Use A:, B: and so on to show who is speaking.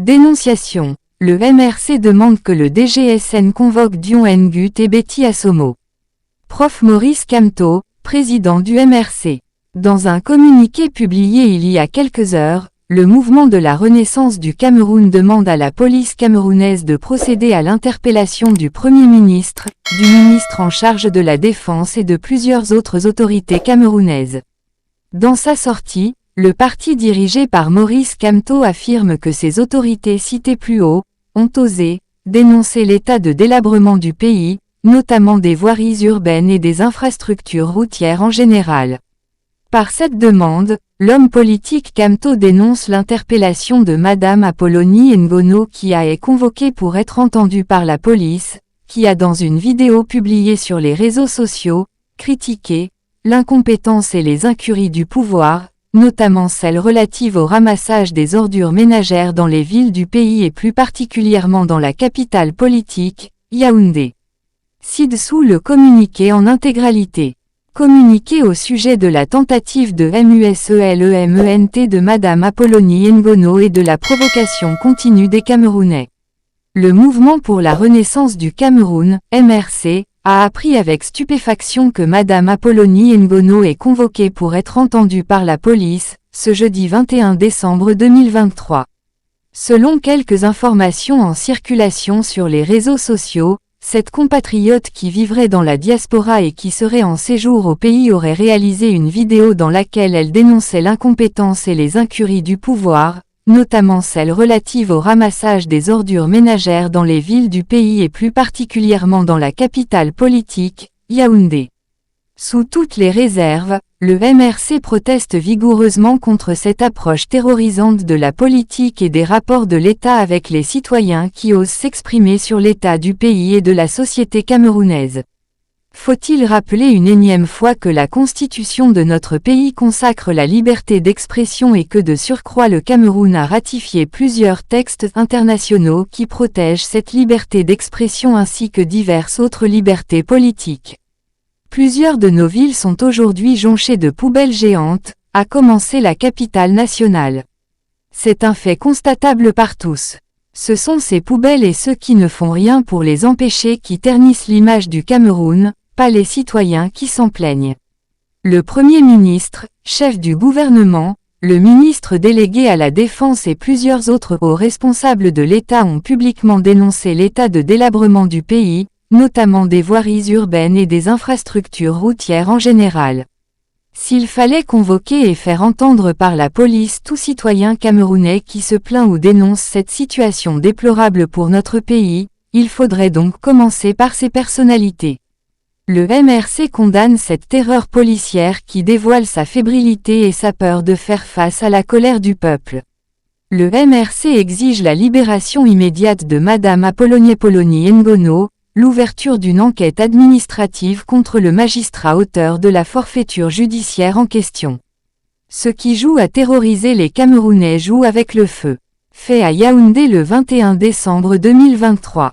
A: Dénonciation. Le MRC demande que le DGSN convoque Dion Ngut et Betty Assomo. Prof Maurice Kamto, président du MRC. Dans un communiqué publié il y a quelques heures, le mouvement de la Renaissance du Cameroun demande à la police camerounaise de procéder à l'interpellation du Premier ministre, du ministre en charge de la Défense et de plusieurs autres autorités camerounaises. Dans sa sortie, le parti dirigé par Maurice Kamto affirme que ces autorités citées plus haut, ont osé dénoncer l'état de délabrement du pays, notamment des voiries urbaines et des infrastructures routières en général. Par cette demande, l'homme politique Kamto dénonce l'interpellation de Madame Apollonie Ngono qui a été convoquée pour être entendue par la police, qui a dans une vidéo publiée sur les réseaux sociaux, critiqué l'incompétence et les incuries du pouvoir, notamment celles relatives au ramassage des ordures ménagères dans les villes du pays et plus particulièrement dans la capitale politique, Yaoundé. Ci-dessous le communiqué en intégralité. Communiqué au sujet de la tentative de MUSELEMENT de Madame Apollonie Ngono et de la provocation continue des Camerounais. Le Mouvement pour la Renaissance du Cameroun, MRC, a appris avec stupéfaction que Madame Apollonie Ngono est convoquée pour être entendue par la police, ce jeudi 21 décembre 2023. Selon quelques informations en circulation sur les réseaux sociaux, cette compatriote qui vivrait dans la diaspora et qui serait en séjour au pays aurait réalisé une vidéo dans laquelle elle dénonçait l'incompétence et les incuries du pouvoir, notamment celles relatives au ramassage des ordures ménagères dans les villes du pays et plus particulièrement dans la capitale politique, Yaoundé. Sous toutes les réserves, le MRC proteste vigoureusement contre cette approche terrorisante de la politique et des rapports de l'État avec les citoyens qui osent s'exprimer sur l'état du pays et de la société camerounaise. Faut-il rappeler une énième fois que la constitution de notre pays consacre la liberté d'expression et que de surcroît le Cameroun a ratifié plusieurs textes internationaux qui protègent cette liberté d'expression ainsi que diverses autres libertés politiques. Plusieurs de nos villes sont aujourd'hui jonchées de poubelles géantes, à commencer la capitale nationale. C'est un fait constatable par tous. Ce sont ces poubelles et ceux qui ne font rien pour les empêcher qui ternissent l'image du Cameroun, pas les citoyens qui s'en plaignent. Le Premier ministre, chef du gouvernement, le ministre délégué à la Défense et plusieurs autres hauts responsables de l'État ont publiquement dénoncé l'état de délabrement du pays, notamment des voiries urbaines et des infrastructures routières en général. S'il fallait convoquer et faire entendre par la police tout citoyen camerounais qui se plaint ou dénonce cette situation déplorable pour notre pays, il faudrait donc commencer par ces personnalités. Le MRC condamne cette terreur policière qui dévoile sa fébrilité et sa peur de faire face à la colère du peuple. Le MRC exige la libération immédiate de Madame Apollonie Ngono, l'ouverture d'une enquête administrative contre le magistrat auteur de la forfaiture judiciaire en question. Ceux qui jouent à terroriser les Camerounais jouent avec le feu. Fait à Yaoundé le 21 décembre 2023.